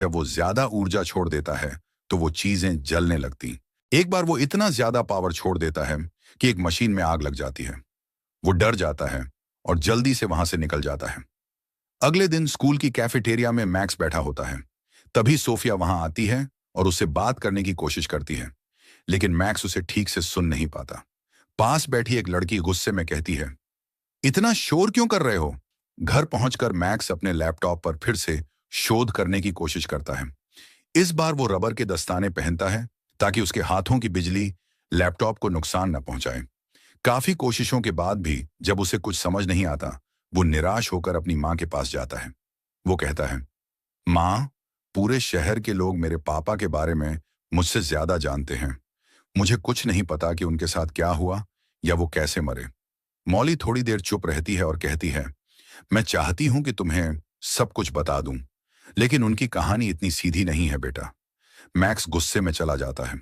जब वो ज्यादा ऊर्जा छोड़ देता है तो वो चीजें जलने लगती। एक बार वो इतना ज्यादा पावर छोड़ देता है कि एक मशीन में आग लग जाती है। वो डर जाता है और जल्दी से वहां से निकल जाता है। अगले दिन स्कूल की कैफेटेरिया में मैक्स बैठा होता है। तभी सोफिया वहां आती है और उससे बात करने की कोशिश करती है, लेकिन मैक्स उसे ठीक से सुन नहीं पाता। पास बैठी एक लड़की गुस्से में कहती है, इतना शोर क्यों कर रहे हो? घर पहुंचकर मैक्स अपने लैपटॉप पर फिर से शोध करने की कोशिश करता है। इस बार वो रबर के दस्ताने पहनता है ताकि उसके हाथों की बिजली लैपटॉप को नुकसान न पहुंचाए। काफी कोशिशों के बाद भी जब उसे कुछ समझ नहीं आता, वो निराश होकर अपनी माँ के पास जाता है। वो कहता है, माँ, पूरे शहर के लोग मेरे पापा के बारे में मुझसे ज्यादा जानते हैं। मुझे कुछ नहीं पता कि उनके साथ क्या हुआ या वो कैसे मरे। मौली थोड़ी देर चुप रहती है और कहती है, मैं चाहती हूं कि तुम्हें सब कुछ बता दूं, लेकिन उनकी कहानी इतनी सीधी नहीं है बेटा। मैक्स गुस्से में चला जाता है।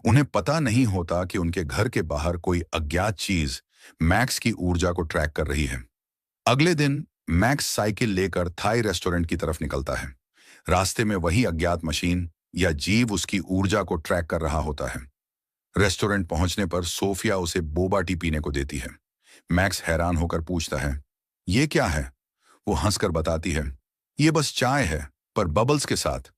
उन्हें पता नहीं होता कि उनके घर के बाहर कोई अज्ञात चीज मैक्स की ऊर्जा को ट्रैक कर रही है। अगले दिन मैक्स साइकिल लेकर थाई रेस्टोरेंट की तरफ निकलता है। रास्ते में वही अज्ञात मशीन या जीव उसकी ऊर्जा को ट्रैक कर रहा होता है। रेस्टोरेंट पहुंचने पर सोफिया उसे बोबा टी पीने को देती है। मैक्स हैरान होकर पूछता है, ये क्या है? वो हंसकर बताती है, ये बस चाय है, पर बबल्स के साथ।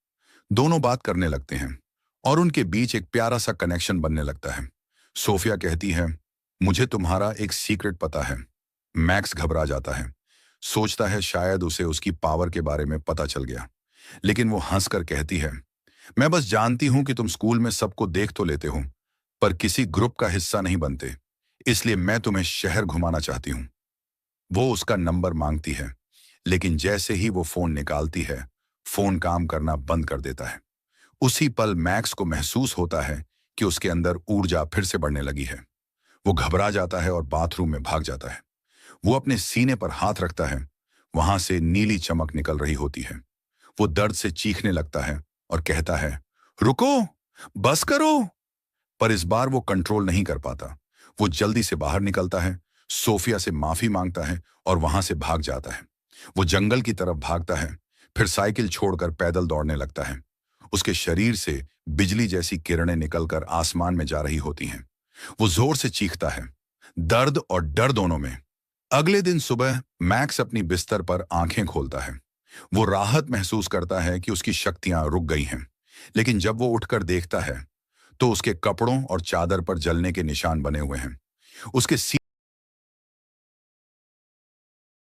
दोनों बात करने लगते हैं और उनके बीच एक प्यारा सा कनेक्शन बनने लगता है। सोफिया कहती है, मुझे तुम्हारा एक सीक्रेट पता है। मैक्स घबरा जाता है, सोचता है शायद उसे उसकी पावर के बारे में पता चल गया, लेकिन वो हंसकर कहती है, मैं बस जानती हूं कि तुम स्कूल में सबको देख तो लेते हो, पर किसी ग्रुप का हिस्सा नहीं बनते, इसलिए मैं तुम्हें शहर घुमाना चाहती हूँ। वो उसका नंबर मांगती है, लेकिन जैसे ही वो फोन निकालती है, फोन काम करना बंद कर देता है। उसी पल मैक्स को महसूस होता है कि उसके अंदर ऊर्जा फिर से बढ़ने लगी है। वो घबरा जाता है और बाथरूम में भाग जाता है। वो अपने सीने पर हाथ रखता है। वहां से नीली चमक निकल रही होती है। वो दर्द से चीखने लगता है और कहता है, रुको, बस करो। पर इस बार वो कंट्रोल नहीं कर पाता। वो जल्दी से बाहर निकलता है, सोफिया से माफी मांगता है और वहां से भाग जाता है। वो जंगल की तरफ भागता है, फिर साइकिल छोड़कर पैदल दौड़ने लगता है। उसके शरीर से बिजली जैसी किरणें निकलकर आसमान में जा रही होती हैं। वो जोर से चीखता है, दर्द और डर दोनों में। अगले दिन सुबह मैक्स अपनी बिस्तर पर आंखें खोलता है। वो राहत महसूस करता है कि उसकी शक्तियां रुक गई हैं, लेकिन जब वो उठकर देखता है तो उसके कपड़ों और चादर पर जलने के निशान बने हुए हैं। उसके